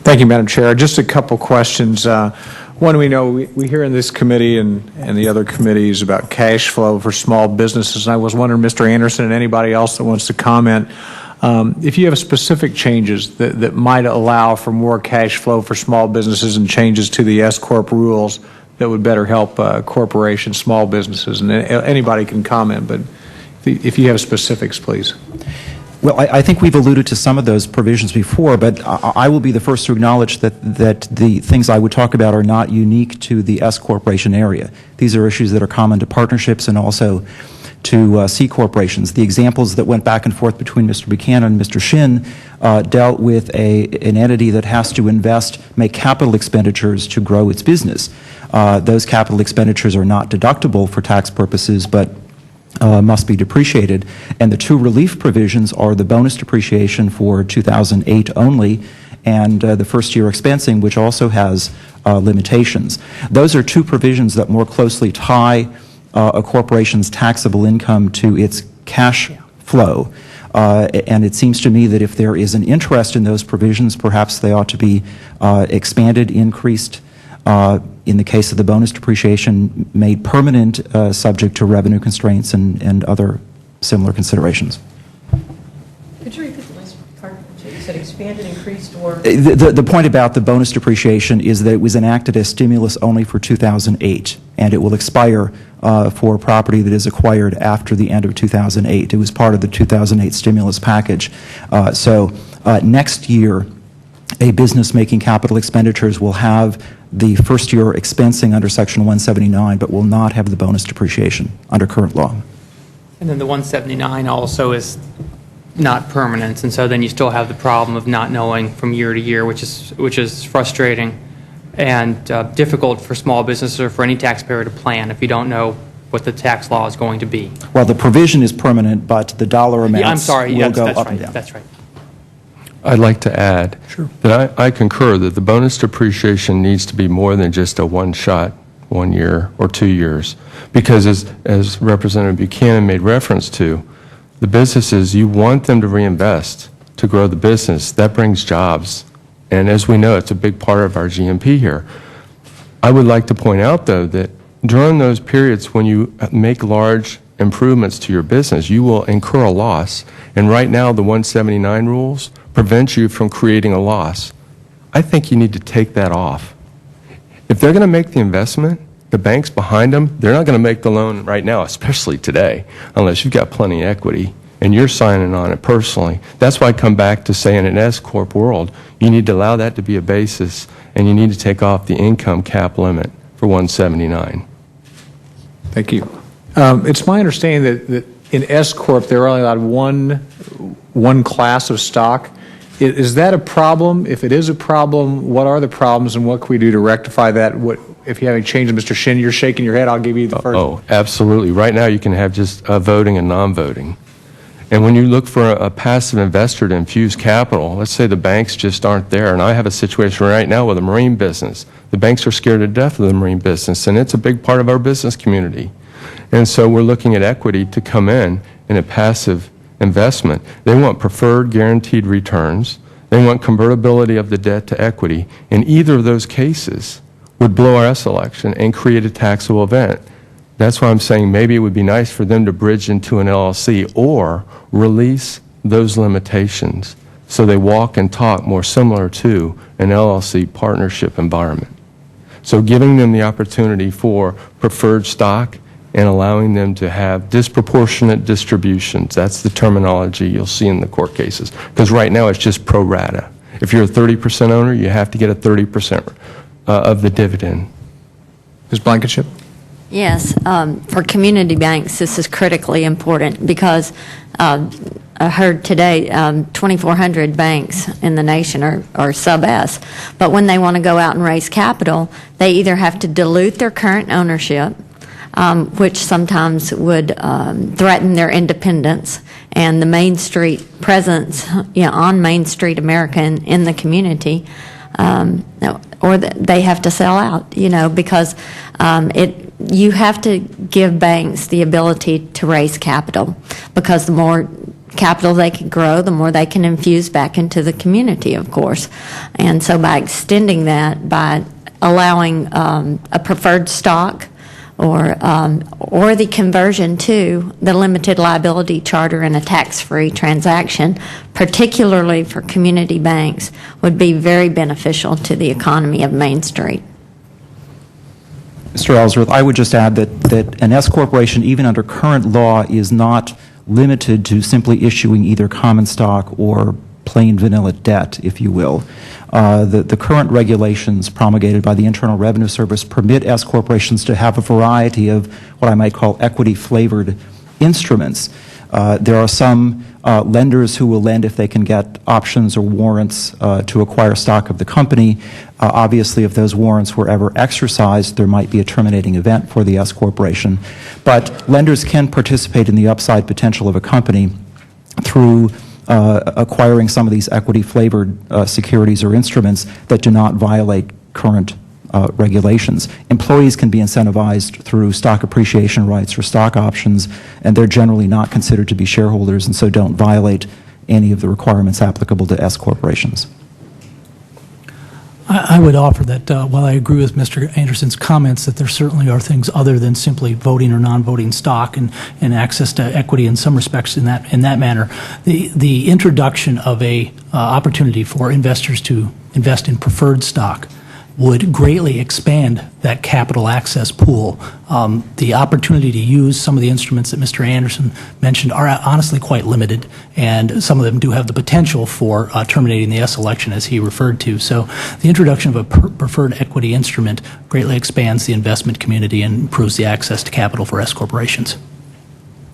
Thank you, Madam Chair. Just a couple questions. One, we know we hear in this committee and the other committees about cash flow for small businesses, and I was wondering, Mr. Anderson and anybody else that wants to comment, if you have specific changes that might allow for more cash flow for small businesses and changes to the S-Corp rules that would better help corporations, small businesses, and anybody can comment, but if you have specifics, please. Well, I think we've alluded to some of those provisions before, but I will be the first to acknowledge that the things I would talk about are not unique to the S-corporation area. These are issues that are common to partnerships and also to C corporations. The examples that went back and forth between Mr. Buchanan and Mr. Shin dealt with an entity that has to make capital expenditures to grow its business. Those capital expenditures are not deductible for tax purposes, but must be depreciated, and the two relief provisions are the bonus depreciation for 2008 only and the first-year expensing, which also has limitations. Those are two provisions that more closely tie a corporation's taxable income to its cash flow, and it seems to me that if there is an interest in those provisions, perhaps they ought to be expanded, increased, in the case of the bonus depreciation, made permanent, subject to revenue constraints and other similar considerations. Could you repeat the last part? You said expanded, increased, or? The point about the bonus depreciation is that it was enacted as stimulus only for 2008, and it will expire for property that is acquired after the end of 2008. It was part of the 2008 stimulus package. So next year, a business making capital expenditures will have the first-year expensing under Section 179, but will not have the bonus depreciation under current law. And then the 179 also is not permanent, and so then you still have the problem of not knowing from year to year, which is frustrating and difficult for small businesses or for any taxpayer to plan if you don't know what the tax law is going to be. Well, the provision is permanent, but the dollar amounts will go up and down. That's right. I'd like to add that I concur that the bonus depreciation needs to be more than just a one-shot, 1 year or 2 years, because as Representative Buchanan made reference to, the businesses, you want them to reinvest to grow the business. That brings jobs, and as we know, it's a big part of our GNP here. I would like to point out, though, that during those periods when you make large improvements to your business, you will incur a loss, and right now the 179 rules prevent you from creating a loss. I think you need to take that off. If they're going to make the investment, the banks behind them, they're not going to make the loan right now, especially today, unless you've got plenty of equity and you're signing on it personally. That's why I come back to saying in an S-Corp world, you need to allow that to be a basis, and you need to take off the income cap limit for 179. Thank you. It's my understanding that in S-Corp, they're only allowed one class of stock. Is that a problem? If it is a problem, what are the problems and what can we do to rectify that? If you have any changes, Mr. Shin, you're shaking your head, I'll give you the first. Oh, absolutely. Right now you can have just voting and non-voting. And when you look for a passive investor to infuse capital, let's say the banks just aren't there, and I have a situation right now with a marine business. The banks are scared to death of the marine business, and it's a big part of our business community. And so we're looking at equity to come in a passive investment. They want preferred guaranteed returns. They want convertibility of the debt to equity. And either of those cases would blow our S election and create a taxable event. That's why I'm saying maybe it would be nice for them to bridge into an LLC or release those limitations so they walk and talk more similar to an LLC partnership environment. So giving them the opportunity for preferred stock and allowing them to have disproportionate distributions. That's the terminology you'll see in the court cases. Because right now it's just pro rata. If you're a 30% owner, you have to get a 30% of the dividend. Ms. Blankenship? Yes. For community banks, this is critically important because I heard today 2,400 banks in the nation are sub-S. But when they want to go out and raise capital, they either have to dilute their current ownership, which sometimes would threaten their independence and the Main Street presence, on Main Street America in the community, or they have to sell out, because you have to give banks the ability to raise capital, because the more capital they can grow, the more they can infuse back into the community, of course. And so by extending that, by allowing a preferred stock or the conversion to the limited liability charter in a tax-free transaction, particularly for community banks, would be very beneficial to the economy of Main Street. Mr. Ellsworth, I would just add that an S corporation, even under current law, is not limited to simply issuing either common stock or plain vanilla debt, if you will. The current regulations promulgated by the Internal Revenue Service permit S corporations to have a variety of what I might call equity-flavored instruments. There are some lenders who will lend if they can get options or warrants to acquire stock of the company. Obviously, if those warrants were ever exercised, there might be a terminating event for the S corporation. But lenders can participate in the upside potential of a company through acquiring some of these equity-flavored securities or instruments that do not violate current regulations. Employees can be incentivized through stock appreciation rights or stock options, and they're generally not considered to be shareholders and so don't violate any of the requirements applicable to S corporations. I would offer that while I agree with Mr. Anderson's comments that there certainly are things other than simply voting or non-voting stock and access to equity in some respects in that manner, the introduction of a opportunity for investors to invest in preferred stock would greatly expand that capital access pool. The opportunity to use some of the instruments that Mr. Anderson mentioned are honestly quite limited, and some of them do have the potential for terminating the S election, as he referred to. So the introduction of a preferred equity instrument greatly expands the investment community and improves the access to capital for S corporations.